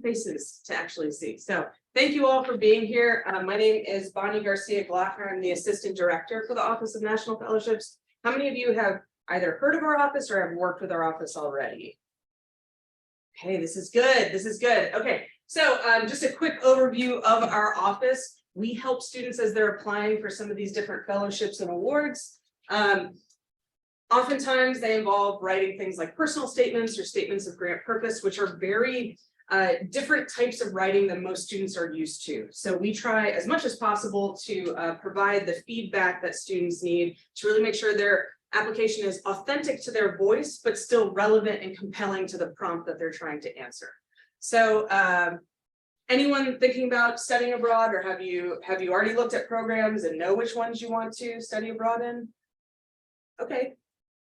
faces to actually see. So thank you all for being here. My name is Bonnie Garcia Glocker. I'm the Assistant Director for the Office of National Fellowships. How many of you have either heard of our office or have worked with our office already? Okay, this is good. This is good. Okay, so just a quick overview of our office. We help students as they're applying for some of these different fellowships and awards. Oftentimes they involve writing things like personal statements or statements of grant purpose, which are very different types of writing than most students are used to. So we try as much as possible to provide the feedback that students need to really make sure their application is authentic to their voice, but still relevant and compelling to the prompt that they're trying to answer. So anyone thinking about studying abroad, or have you already looked at programs and know which ones you want to study abroad in? Okay.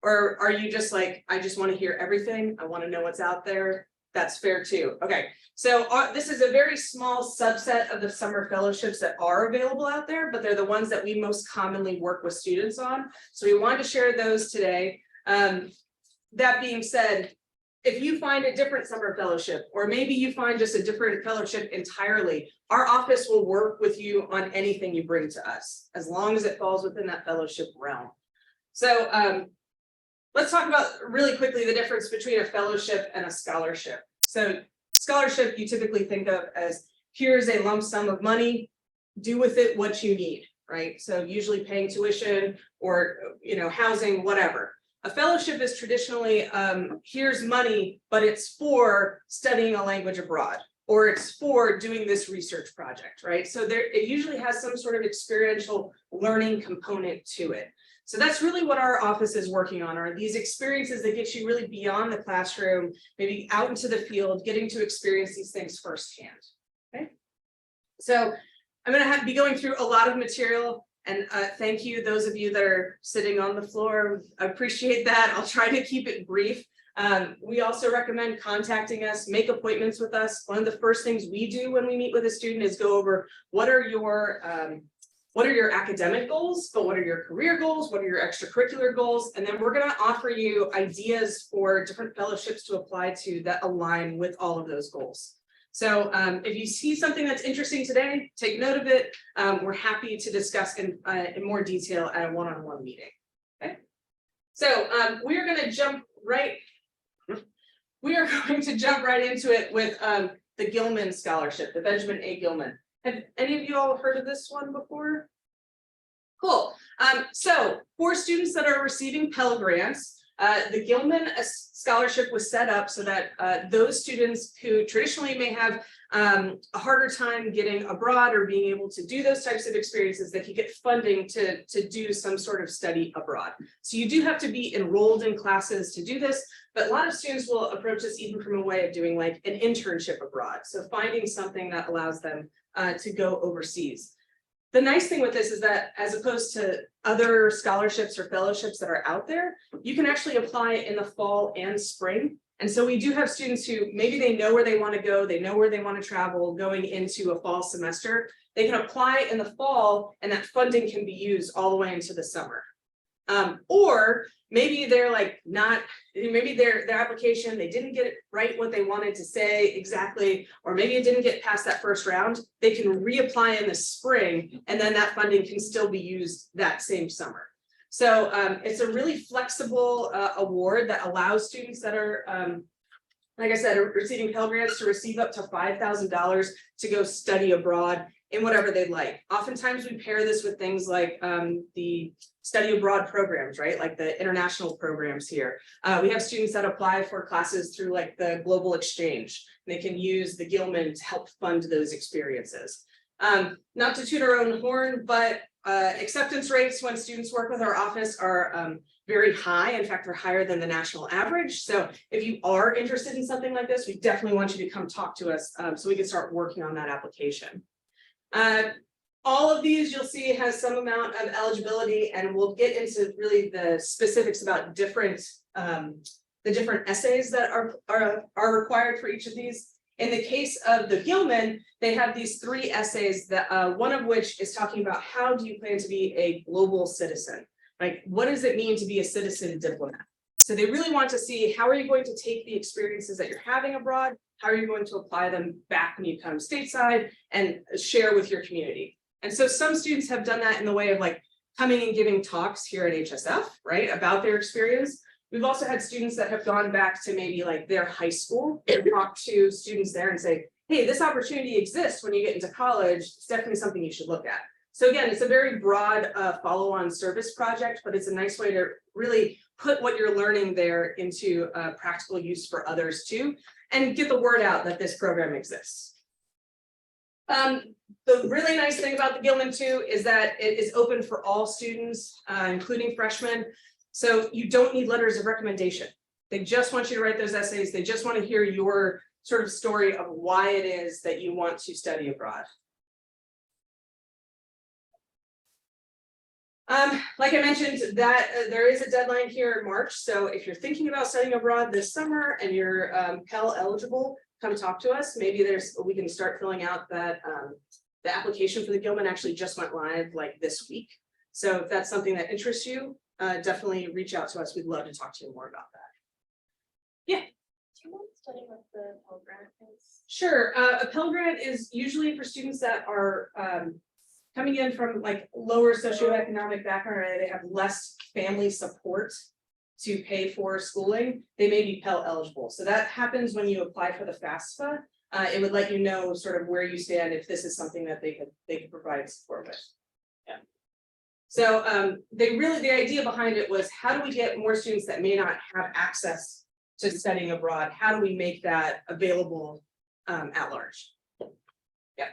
Or are you just like, I just want to hear everything, I want to know what's out there? That's fair too. Okay, so this is a very small subset of the summer fellowships that are available out there, but they're the ones that we most commonly work with students on. So we wanted to share those today. That being said, if you find a different summer fellowship, or maybe you find just a different fellowship entirely, our office will work with you on anything you bring to us, as long as it falls within that fellowship realm. So let's talk about really quickly the difference between a fellowship and a scholarship. So scholarship you typically think of as, here's a lump sum of money, do with it what you need, right? So usually paying tuition or housing, whatever. A fellowship is traditionally, here's money, but it's for studying a language abroad, or it's for doing this research project, right? So it usually has some sort of experiential learning component to it. So that's really what our office is working on, are these experiences that get you really beyond the classroom, maybe out into the field, getting to experience these things firsthand. Okay. So I'm going to be going through a lot of material, and thank you, those of you that are sitting on the floor. I appreciate that. I'll try to keep it brief. We also recommend contacting us, make appointments with us. One of the first things we do when we meet with a student is go over what are your academic goals, but what are your career goals? What are your extracurricular goals? And then we're going to offer you ideas for different fellowships to apply to that align with all of those goals. So if you see something that's interesting today, take note of it. We're happy to discuss in more detail at a one-on-one meeting. Okay. So we are going to jump right into it with the Gilman Scholarship, the Benjamin A. Gilman. Have any of you all heard of this one before? Cool. So for students that are receiving Pell Grants, the Gilman Scholarship was set up so that those students who traditionally may have a harder time getting abroad or being able to do those types of experiences, that could get funding to do some sort of study abroad. So you do have to be enrolled in classes to do this, but a lot of students will approach this even from a way of doing like an internship abroad. So finding something that allows them to go overseas. The nice thing with this is that, as opposed to other scholarships or fellowships that are out there, you can actually apply in the fall and spring. And so we do have students who maybe they know where they want to go, they know where they want to travel going into a fall semester. They can apply in the fall, and that funding can be used all the way into the summer. Or maybe they're like maybe their application, they didn't get it right what they wanted to say exactly, or maybe it didn't get past that first round. They can reapply in the spring, and then that funding can still be used that same summer. So it's a really flexible award that allows students that are, like I said, receiving Pell Grants to receive up to $5,000 to go study abroad in whatever they'd like. Oftentimes we pair this with things like the study abroad programs, right? Like the international programs here. We have students that apply for classes through like the Global Exchange. They can use the Gilman to help fund those experiences. Not to toot our own horn, but acceptance rates when students work with our office are very high. In fact, they're higher than the national average. So if you are interested in something like this, we definitely want you to come talk to us so we can start working on that application. All of these you'll see has some amount of eligibility, and we'll get into really the specifics about different the different essays that are required for each of these. In the case of the Gilman, they have these 3 essays that one of which is talking about how do you plan to be a global citizen? Like, what does it mean to be a citizen diplomat? So they really want to see, how are you going to take the experiences that you're having abroad? How are you going to apply them back when you come stateside and share with your community? And so some students have done that in the way of like coming and giving talks here at HSF, right, about their experience. We've also had students that have gone back to maybe like their high school and talk to students there and say, hey, this opportunity exists when you get into college. It's definitely something you should look at. So again, it's a very broad follow-on service project, but it's a nice way to really put what you're learning there into practical use for others too, and get the word out that this program exists. The really nice thing about the Gilman too is that it is open for all students, including freshmen. So you don't need letters of recommendation. They just want you to write those essays. They just want to hear your sort of story of why it is that you want to study abroad. Like I mentioned, that there is a deadline here in March. So if you're thinking about studying abroad this summer and you're Pell eligible, come talk to us. Maybe we can start filling out that the application for the Gilman actually just went live like this week. So if that's something that interests you, definitely reach out to us. We'd love to talk to you more about that. Yeah. Do you want to study what the Pell Grant is? Sure. A Pell Grant is usually for students that are coming in from like lower socioeconomic background, or they have less family support to pay for schooling. They may be Pell eligible. So that happens when you apply for the FAFSA. It would let you know sort of where you stand if this is something that they could provide support with. Yeah. So the idea behind it was, how do we get more students that may not have access to studying abroad? How do we make that available at large? Yeah.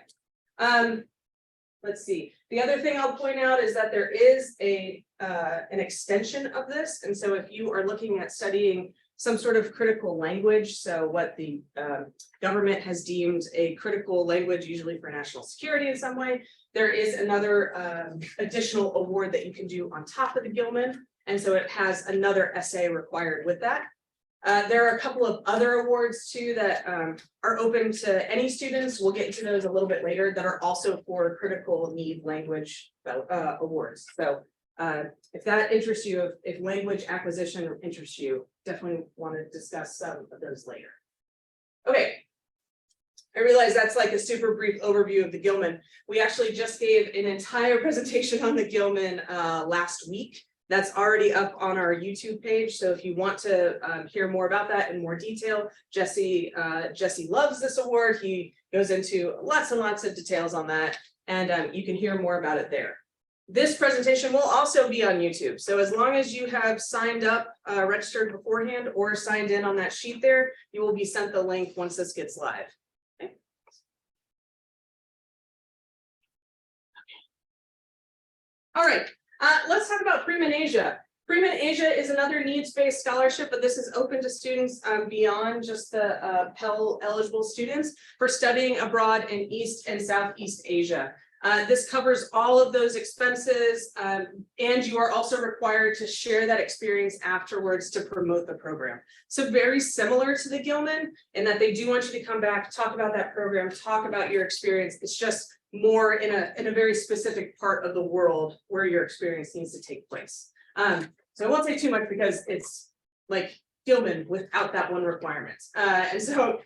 Let's see. The other thing I'll point out is that there is an extension of this. And so if you are looking at studying some sort of critical language, so what the government has deemed a critical language, usually for national security in some way, there is another additional award that you can do on top of the Gilman. And so it has another essay required with that. There are a couple of other awards too that are open to any students. We'll get into those a little bit later, that are also for critical need language awards. So if that interests you, if language acquisition interests you, definitely want to discuss some of those later. Okay. I realize that's like a super brief overview of the Gilman. We actually just gave an entire presentation on the Gilman last week. That's already up on our YouTube page. So if you want to hear more about that in more detail, Jesse loves this award. He goes into lots and lots of details on that, and you can hear more about it there. This presentation will also be on YouTube. So as long as you have signed up, registered beforehand, or signed in on that sheet there, you will be sent the link once this gets live. Okay. All right. Let's talk about Freeman Asia. Freeman Asia is another needs-based scholarship, but this is open to students beyond just the Pell eligible students for studying abroad in East and Southeast Asia. This covers all of those expenses, and you are also required to share that experience afterwards to promote the program. So very similar to the Gilman in that they do want you to come back, talk about that program, talk about your experience. It's just more in a very specific part of the world where your experience needs to take place. So I won't say too much because it's like Gilman without that one requirement. And so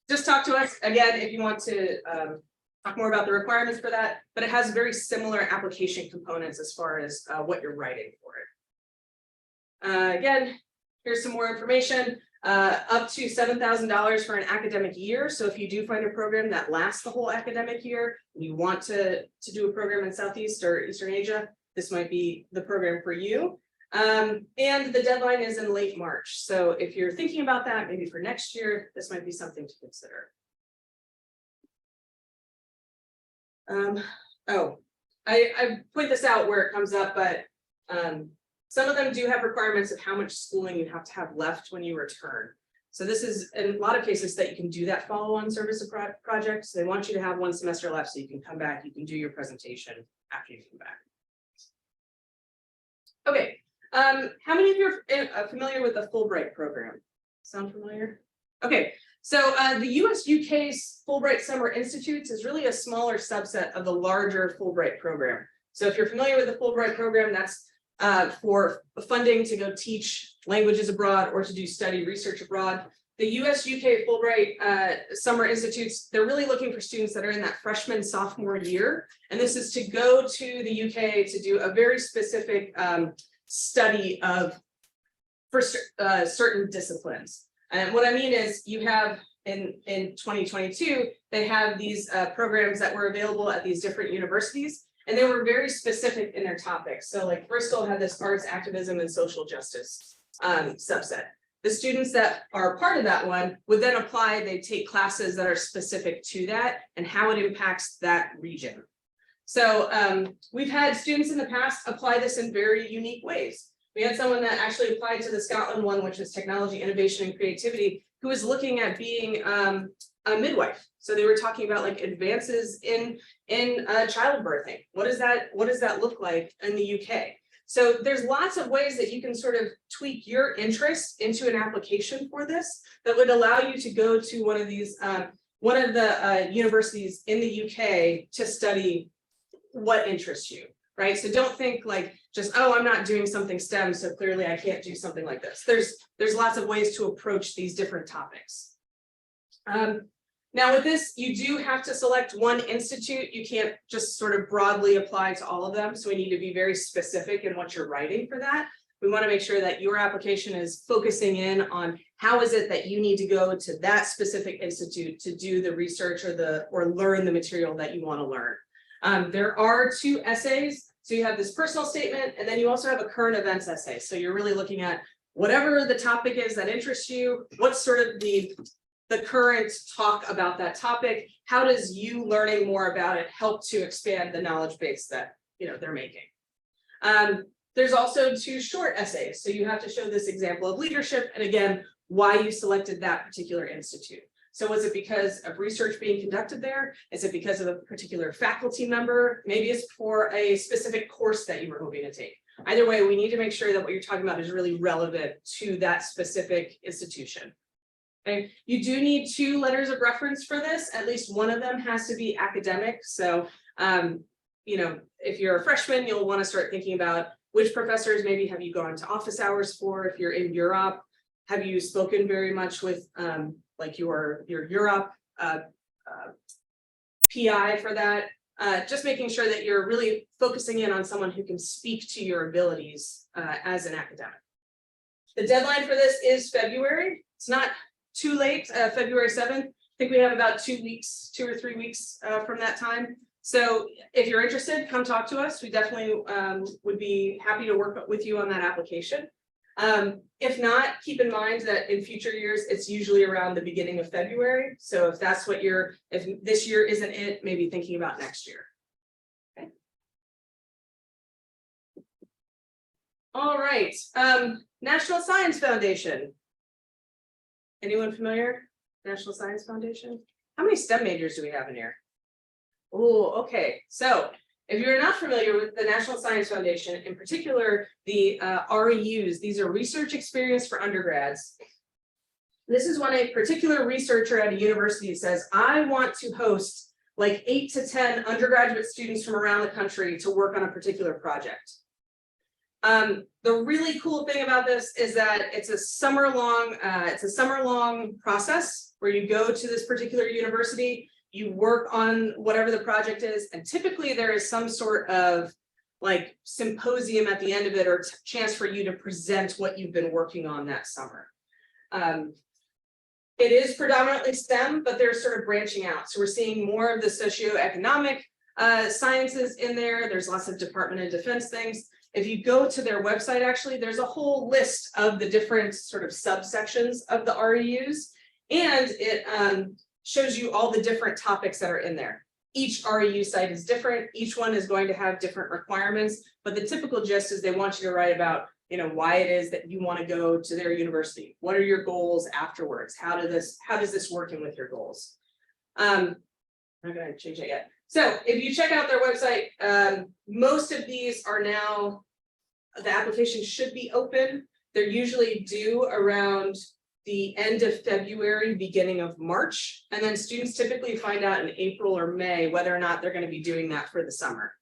just talk to us again if you want to talk more about the requirements for that, but it has very similar application components as far as what you're writing for it. Again, here's some more information. Up to $7,000 for an academic year. So if you do find a program that lasts the whole academic year, you want to do a program in Southeast or Eastern Asia, this might be the program for you. And the deadline is in late March. So if you're thinking about that, maybe for next year, this might be something to consider. I point this out where it comes up, but some of them do have requirements of how much schooling you have to have left when you return. So this is in a lot of cases that you can do that follow-on service project. So they want you to have one semester left so you can come back, you can do your presentation after you come back. Okay, how many of you are familiar with the Fulbright program? Sound familiar? Okay, so the US-UK's Fulbright Summer Institutes is really a smaller subset of the larger Fulbright program. So if you're familiar with the Fulbright program, that's for funding to go teach languages abroad or to do study research abroad. The US UK Fulbright Summer Institutes, they're really looking for students that are in that freshman, sophomore year. And this is to go to the UK to do a very specific study of for certain disciplines. And what I mean is you have in 2022, they have these programs that were available at these different universities, and they were very specific in their topics. So like Bristol had this arts, activism, and social justice subset. The students that are part of that one would then apply, they take classes that are specific to that and how it impacts that region. So we've had students in the past apply this in very unique ways. We had someone that actually applied to the Scotland one, which is technology, innovation, and creativity, who was looking at being a midwife. So they were talking about like advances in childbirthing. What does that look like in the UK? So there's lots of ways that you can sort of tweak your interests into an application for this that would allow you to go to one of these universities in the UK to study what interests you, right? So don't think like just, oh, I'm not doing something STEM, so clearly I can't do something like this. There's lots of ways to approach these different topics. Now with this, you do have to select one institute. You can't just sort of broadly apply to all of them. So we need to be very specific in what you're writing for that. We want to make sure that your application is focusing in on how is it that you need to go to that specific institute to do the research or learn the material that you want to learn. There are 2 essays. So you have this personal statement, and then you also have a current events essay. So you're really looking at whatever the topic is that interests you, what's sort of the current talk about that topic, how does you learning more about it help to expand the knowledge base that they're making. There's also 2 short essays. So you have to show this example of leadership, and again, why you selected that particular institute. So was it because of research being conducted there? Is it because of a particular faculty member? Maybe it's for a specific course that you were hoping to take. Either way, we need to make sure that what you're talking about is really relevant to that specific institution. Okay, you do need 2 letters of reference for this. At least one of them has to be academic. So, if you're a freshman, you'll want to start thinking about which professors maybe have you gone to office hours for. If you're in Europe, have you spoken very much with like your Europe PI for that? Just making sure that you're really focusing in on someone who can speak to your abilities as an academic. The deadline for this is February. It's not too late, February 7th. I think we have about 2 weeks, 2 or 3 weeks from that time. So if you're interested, come talk to us. We definitely would be happy to work with you on that application. If not, keep in mind that in future years, it's usually around the beginning of February. So if that's what if this year isn't it, maybe thinking about next year. Okay. All right, National Science Foundation. Anyone familiar? National Science Foundation? How many STEM majors do we have in here? Oh, okay. So if you're not familiar with the National Science Foundation, in particular, the REUs, these are research experience for undergrads. This is when a particular researcher at a university says, I want to host like 8 to 10 undergraduate students from around the country to work on a particular project. The really cool thing about this is that it's a summer-long process where you go to this particular university, you work on whatever the project is, and typically there is some sort of like symposium at the end of it or chance for you to present what you've been working on that summer. It is predominantly STEM, but they're sort of branching out. So we're seeing more of the socioeconomic sciences in there. There's lots of Department of Defense things. If you go to their website, actually, there's a whole list of the different sort of subsections of the REUs, and it shows you all the different topics that are in there. Each REU site is different. Each one is going to have different requirements, but the typical gist is they want you to write about, why it is that you want to go to their university. What are your goals afterwards? How does this work in with your goals? I'm not going to change it yet. So if you check out their website, most of these are now, the application should be open. They're usually due around the end of February, beginning of March. And then students typically find out in April or May whether or not they're going to be doing that for the summer.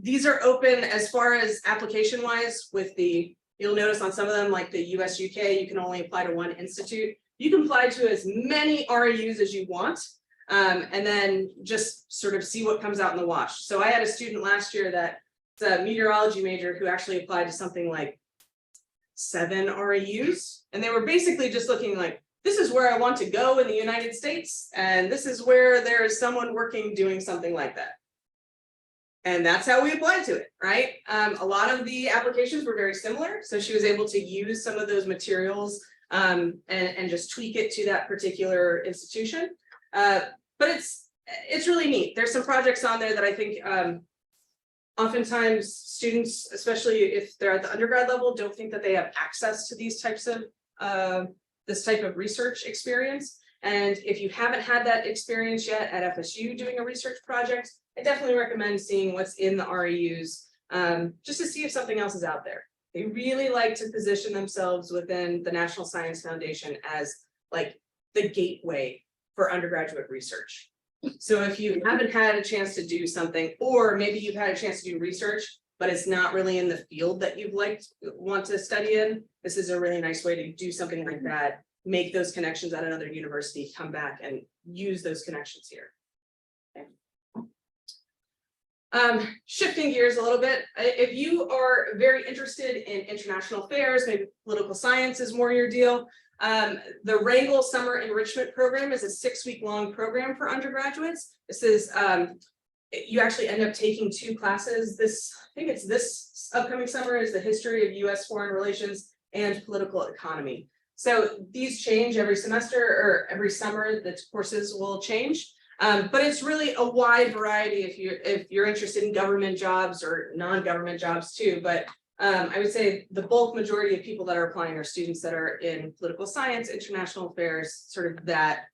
these are open as far as application wise with you'll notice on some of them, like the US UK, you can only apply to one institute. You can apply to as many REUs as you want, and then just sort of see what comes out in the wash. So I had a student last year that's a meteorology major who actually applied to something like 7 REUs, and they were basically just looking like, this is where I want to go in the United States, and this is where there is someone working doing something like that. And that's how we applied to it, right? A lot of the applications were very similar, so she was able to use some of those materials and just tweak it to that particular institution. But it's really neat. There's some projects on there that I think oftentimes students, especially if they're at the undergrad level, don't think that they have access to these types of this type of research experience. And if you haven't had that experience yet at FSU doing a research project, I definitely recommend seeing what's in the REUs just to see if something else is out there. They really like to position themselves within the National Science Foundation as like the gateway for undergraduate research. So if you haven't had a chance to do something, or maybe you've had a chance to do research, but it's not really in the field that you'd want to study in, this is a really nice way to do something like that. Make those connections at another university, come back and use those connections here. Okay. Shifting gears a little bit, if you are very interested in international affairs, maybe political science is more your deal, the Wrangell Summer Enrichment Program is a 6-week-long program for undergraduates. This is, you actually end up taking 2 classes. I think it's this upcoming summer is the history of US foreign relations and political economy. So these change every semester or every summer, the courses will change. But it's really a wide variety if you're interested in government jobs or non-government jobs too. But I would say the bulk majority of people that are applying are students that are in political science, international affairs, sort of that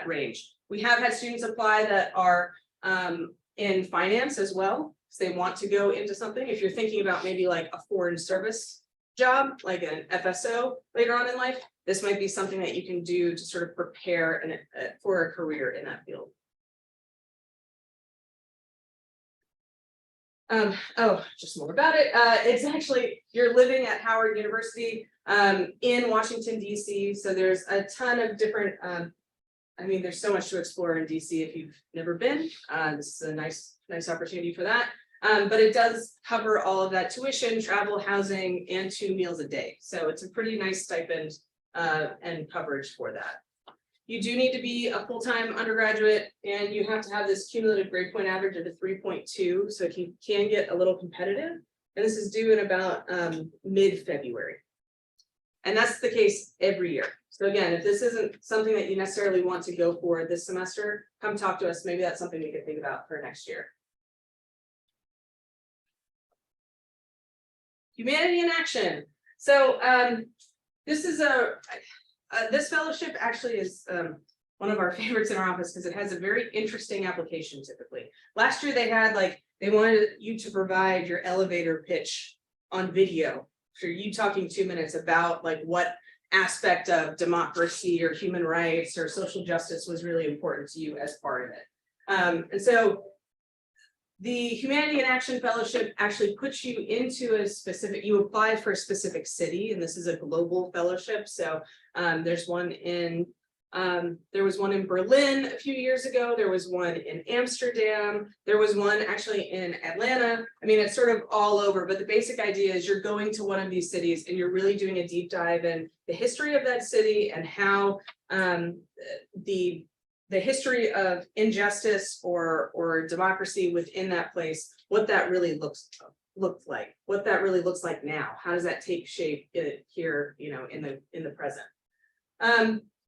range. We have had students apply that are in finance as well, because they want to go into something. If you're thinking about maybe like a foreign service job, like an FSO later on in life, this might be something that you can do to sort of prepare for a career in that field. Oh, just more about it. It's actually, you're living at Howard University in Washington, DC. So there's a ton of different, I mean, there's so much to explore in DC if you've never been. This is a nice opportunity for that. But it does cover all of that tuition, travel, housing, and 2 meals a day. So it's a pretty nice stipend and coverage for that. You do need to be a full-time undergraduate, and you have to have this cumulative grade point average of a 3.2, so you can get a little competitive. And this is due in about mid-February. And that's the case every year. So again, if this isn't something that you necessarily want to go for this semester, come talk to us. Maybe that's something we could think about for next year. Humanity in Action. So this is this fellowship actually is one of our favorites in our office because it has a very interesting application typically. Last year they wanted you to provide your elevator pitch on video for you talking 2 minutes about like what aspect of democracy or human rights or social justice was really important to you as part of it. And so the Humanity in Action Fellowship actually puts you into a specific, you apply for a specific city, and this is a global fellowship. So there's one in, there was one in Berlin a few years ago, there was one in Amsterdam, there was one actually in Atlanta. I mean, it's sort of all over, but the basic idea is you're going to one of these cities and you're really doing a deep dive in the history of that city and how the history of injustice or democracy within that place, what that really looks like, what that really looks like now. How does that take shape here, you know, in the present?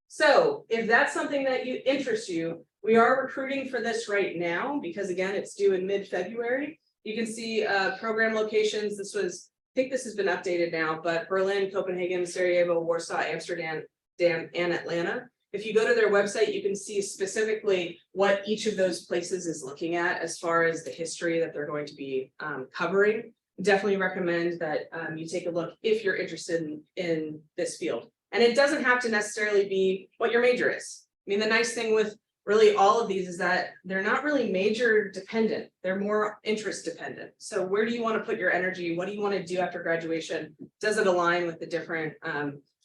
So if that's something that interests you, we are recruiting for this right now because again, it's due in mid-February. You can see program locations. I think this has been updated now, but Berlin, Copenhagen, Sarajevo, Warsaw, Amsterdam, and Atlanta. If you go to their website, you can see specifically what each of those places is looking at as far as the history that they're going to be covering. Definitely recommend that you take a look if you're interested in this field. And it doesn't have to necessarily be what your major is. I mean, the nice thing with really all of these is that they're not really major dependent, they're more interest dependent. So where do you want to put your energy? What do you want to do after graduation? Does it align with the different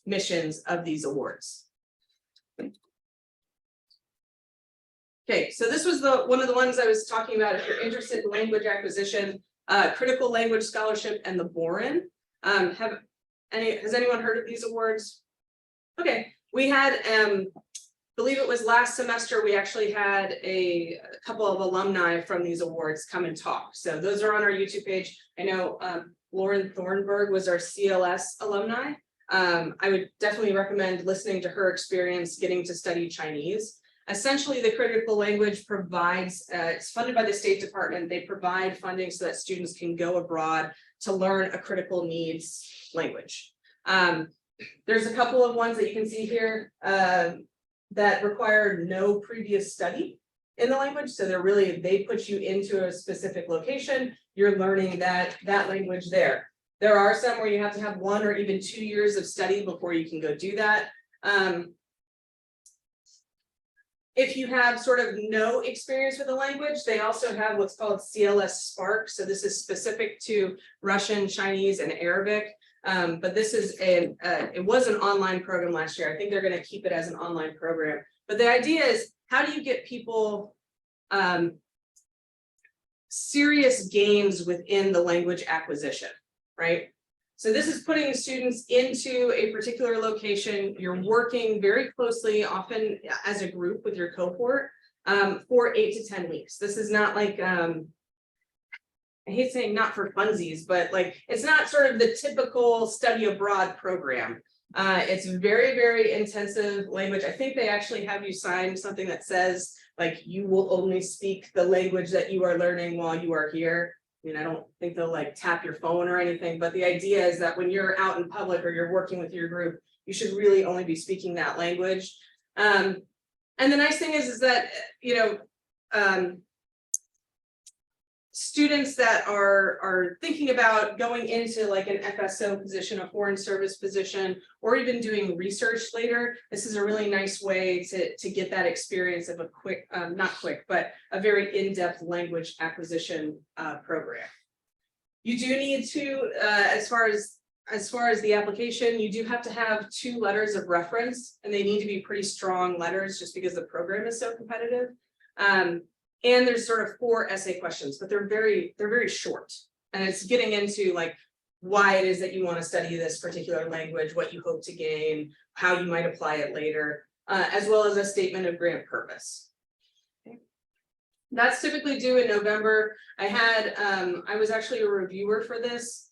missions of these awards? Okay, so this was one of the ones I was talking about. If you're interested in language acquisition, critical language scholarship and the Boren. Has anyone heard of these awards? Okay, we had believe it was last semester, we actually had a couple of alumni from these awards come and talk. So those are on our YouTube page. I know Lauren Thornburg was our CLS alumni. I would definitely recommend listening to her experience getting to study Chinese. Essentially, the critical language provides, it's funded by the State Department. They provide funding so that students can go abroad to learn a critical needs language. There's a couple of ones that you can see here that require no previous study in the language. So they put you into a specific location. You're learning that language there. There are some where you have to have 1 or even 2 years of study before you can go do that. If you have sort of no experience with the language, they also have what's called CLS Spark. So this is specific to Russian, Chinese, and Arabic. But this is it was an online program last year. I think they're going to keep it as an online program. But the idea is, how do you get people serious gains within the language acquisition, right? So this is putting students into a particular location. You're working very closely, often as a group with your cohort, for 8 to 10 weeks. This is not like, I hate saying not for funsies, but like, it's not sort of the typical study abroad program. It's very, very intensive language. I think they actually have you sign something that says, like, you will only speak the language that you are learning while you are here. I mean, I don't think they'll like tap your phone or anything, but the idea is that when you're out in public or you're working with your group, you should really only be speaking that language. And the nice thing is that, you know, students that are thinking about going into like an FSO position, a foreign service position, or even doing research later, this is a really nice way to get that experience of a quick, not quick, but a very in-depth language acquisition program. You do need to, as far as the application, you do have to have 2 letters of reference, and they need to be pretty strong letters just because the program is so competitive. And there's sort of 4 essay questions, but they're very short. And it's getting into like why it is that you want to study this particular language, what you hope to gain, how you might apply it later, as well as a statement of grant purpose. Okay. That's typically due in November. I was actually a reviewer for this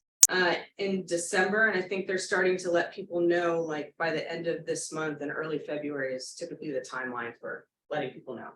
in December, and I think they're starting to let people know like by the end of this month and early February is typically the timeline for letting people know.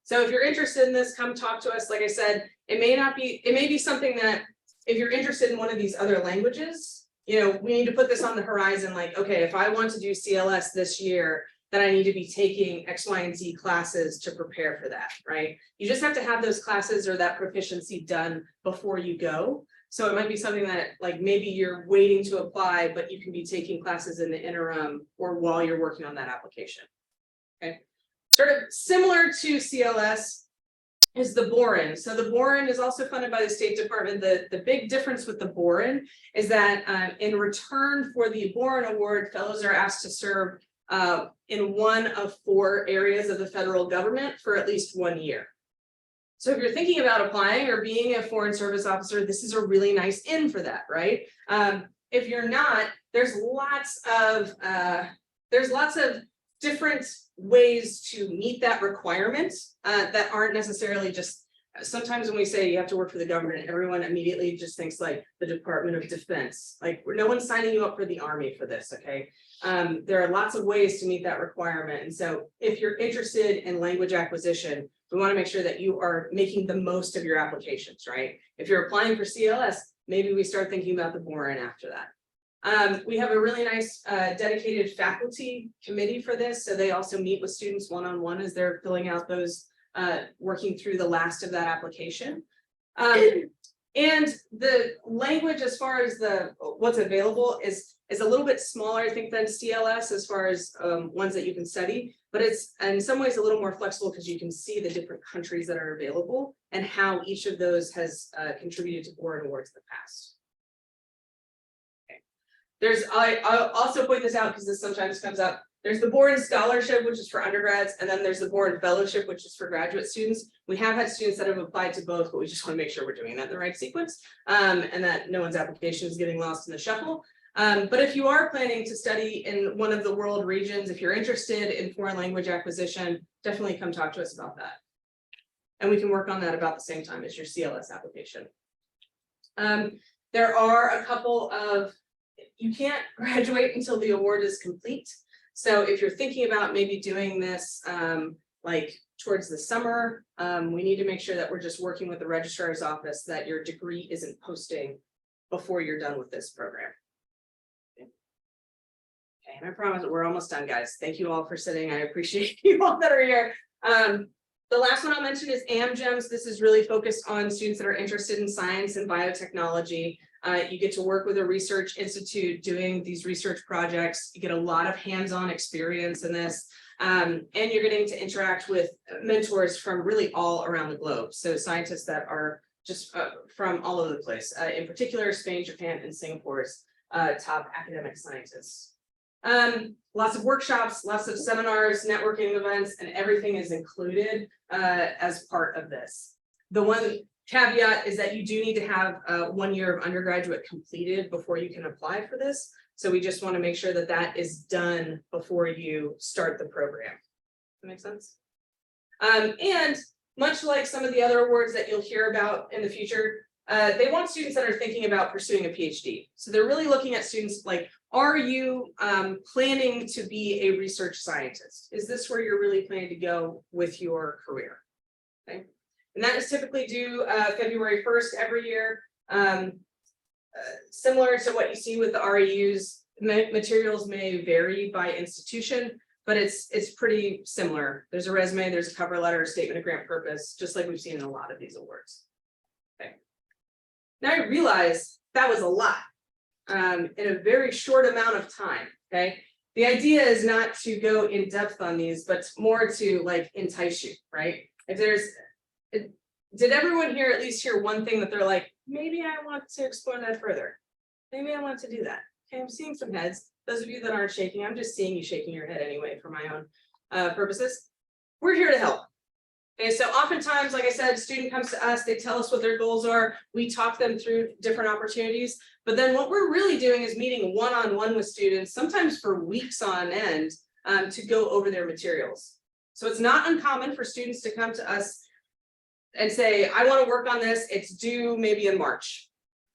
So if you're interested in this, come talk to us. Like I said, it may be something that if you're interested in one of these other languages, you know, we need to put this on the horizon. Like, okay, if I want to do CLS this year, then I need to be taking X, Y, and Z classes to prepare for that, right? You just have to have those classes or that proficiency done before you go. So it might be something that like maybe you're waiting to apply, but you can be taking classes in the interim or while you're working on that application. Okay. Sort of similar to CLS is the Boren. So the Boren is also funded by the State Department. The big difference with the Boren is that in return for the Boren Award, fellows are asked to serve in one of 4 areas of the federal government for at least 1 year. So if you're thinking about applying or being a foreign service officer, this is a really nice in for that, right? If you're not, there's lots of different ways to meet that requirement that aren't necessarily just, sometimes when we say you have to work for the government, everyone immediately just thinks like the Department of Defense, like no one's signing you up for the Army for this, okay? There are lots of ways to meet that requirement. And so if you're interested in language acquisition, we want to make sure that you are making the most of your applications, right? If you're applying for CLS, maybe we start thinking about the Boren after that. We have a really nice dedicated faculty committee for this. So they also meet with students one-on-one as they're filling out those, working through the last of that application. And the language as far as what's available is a little bit smaller, I think, than CLS as far as ones that you can study. but it's in some ways a little more flexible because you can see the different countries that are available and how each of those has contributed to board awards in the past. Okay. I'll also point this out because this sometimes comes up. There's the Boren Scholarship, which is for undergrads, and then there's the Boren Fellowship, which is for graduate students. We have had students that have applied to both, but we just want to make sure we're doing that in the right sequence, and that no one's application is getting lost in the shuffle. But if you are planning to study in one of the world regions, if you're interested in foreign language acquisition, definitely come talk to us about that. And we can work on that about the same time as your CLS application. There are a couple of, you can't graduate until the award is complete. So if you're thinking about maybe doing this like towards the summer, we need to make sure that we're just working with the registrar's office that your degree isn't posting before you're done with this program. Okay, and I promise we're almost done, guys. Thank you all for sitting. I appreciate you all that are here. The last one I'll mention is AmGEMS. This is really focused on students that are interested in science and biotechnology. You get to work with a research institute doing these research projects. You get a lot of hands-on experience in this, and you're getting to interact with mentors from really all around the globe. So scientists that are just from all over the place, in particular Spain, Japan, and Singapore's top academic scientists. Lots of workshops, lots of seminars, networking events, and everything is included as part of this. The one caveat is that you do need to have 1 year of undergraduate completed before you can apply for this. So we just want to make sure that that is done before you start the program. That makes sense? And much like some of the other awards that you'll hear about in the future, they want students that are thinking about pursuing a PhD. So they're really looking at students like, are you planning to be a research scientist? Is this where you're really planning to go with your career? Okay. And that is typically due February 1st every year. Similar to what you see with the REUs, materials may vary by institution, but it's pretty similar. There's a resume, there's a cover letter, a statement of grant purpose, just like we've seen in a lot of these awards. Okay. Now I realize that was a lot in a very short amount of time. Okay. The idea is not to go in depth on these, but more to like entice you, right? If there's did everyone here at least hear one thing that they're like, maybe I want to explore that further? Maybe I want to do that. Okay, I'm seeing some heads. Those of you that aren't shaking, I'm just seeing you shaking your head anyway for my own purposes. We're here to help. Okay, so oftentimes, like I said, student comes to us, they tell us what their goals are. We talk them through different opportunities. But then what we're really doing is meeting one-on-one with students, sometimes for weeks on end, to go over their materials. So it's not uncommon for students to come to us and say, I want to work on this, it's due maybe in March.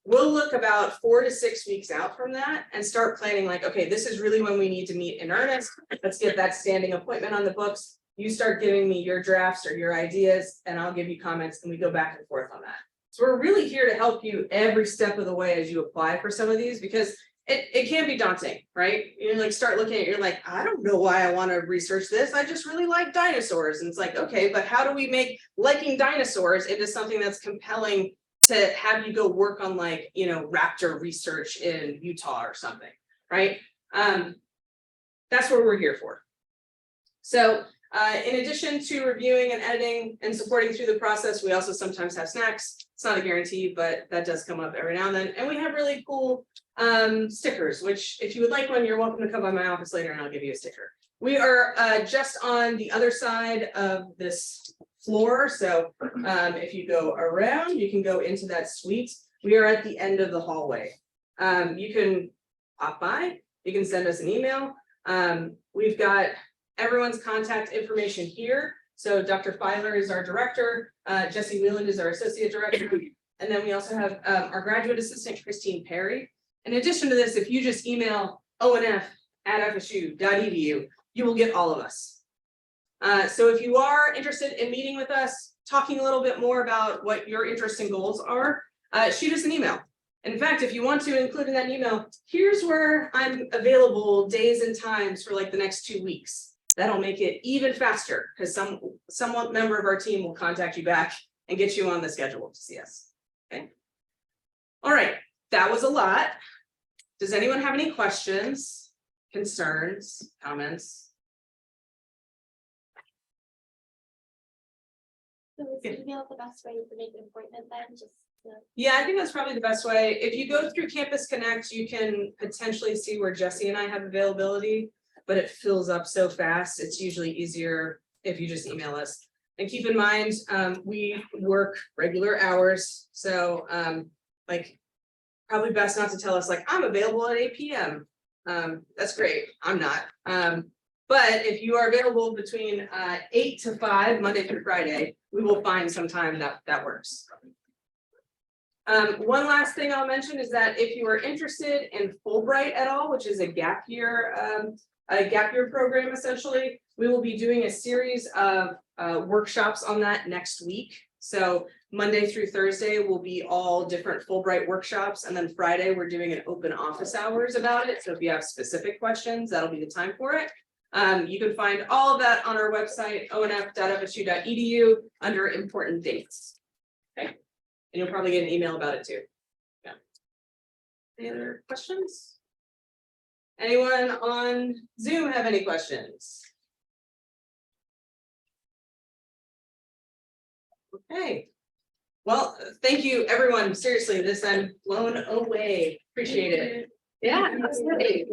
We'll look about 4 to 6 weeks out from that and start planning like, okay, this is really when we need to meet in earnest. Let's get that standing appointment on the books. You start giving me your drafts or your ideas and I'll give you comments and we go back and forth on that. So we're really here to help you every step of the way as you apply for some of these, because it can be daunting, right? You like start looking at it, you're like, I don't know why I want to research this. I just really like dinosaurs. And it's like, okay, but how do we make liking dinosaurs into something that's compelling to have you go work on like, you know, raptor research in Utah or something, right? That's what we're here for. So in addition to reviewing and editing and supporting through the process, we also sometimes have snacks. It's not a guarantee, but that does come up every now and then. And we have really cool stickers, which if you would like one, you're welcome to come by my office later and I'll give you a sticker. We are just on the other side of this floor. So if you go around, you can go into that suite. We are at the end of the hallway. You can pop by, you can send us an email. We've got everyone's contact information here. So Dr. Filer is our director, Jesse Wheeland is our associate director. And then we also have our graduate assistant, Christine Perry. In addition to this, if you just email onf@fsu.edu, you will get all of us. So if you are interested in meeting with us, talking a little bit more about what your interests and goals are, shoot us an email. In fact, if you want to include in that email, here's where I'm available days and times for like the next 2 weeks. That'll make it even faster because some member of our team will contact you back and get you on the schedule to see us. Okay. All right, that was a lot. Does anyone have any questions, concerns, comments? So Yeah. is email the best way to make an appointment then, just Yeah, I think that's probably the best way. If you go through Campus Connect, you can potentially see where Jesse and I have availability, but it fills up so fast, it's usually easier if you just email us. And keep in mind, we work regular hours, so like probably best not to tell us like, I'm available at 8 p.m. That's great, I'm not. But if you are available between 8 to 5, Monday through Friday, we will find some time that works. One last thing I'll mention is that if you are interested in Fulbright at all, which is a gap year program essentially, we will be doing a series of workshops on that next week. So Monday through Thursday will be all different Fulbright workshops, and then Friday we're doing an open office hours about it. So if you have specific questions, that'll be the time for it. You can find all of that on our website, onf.fsu.edu, under important dates. Okay. And you'll probably get an email about it too. Yeah. Any other questions? Anyone on Zoom have any questions? Okay. Well, thank you, everyone. Seriously, this I'm blown away. Appreciate it. Yeah, absolutely.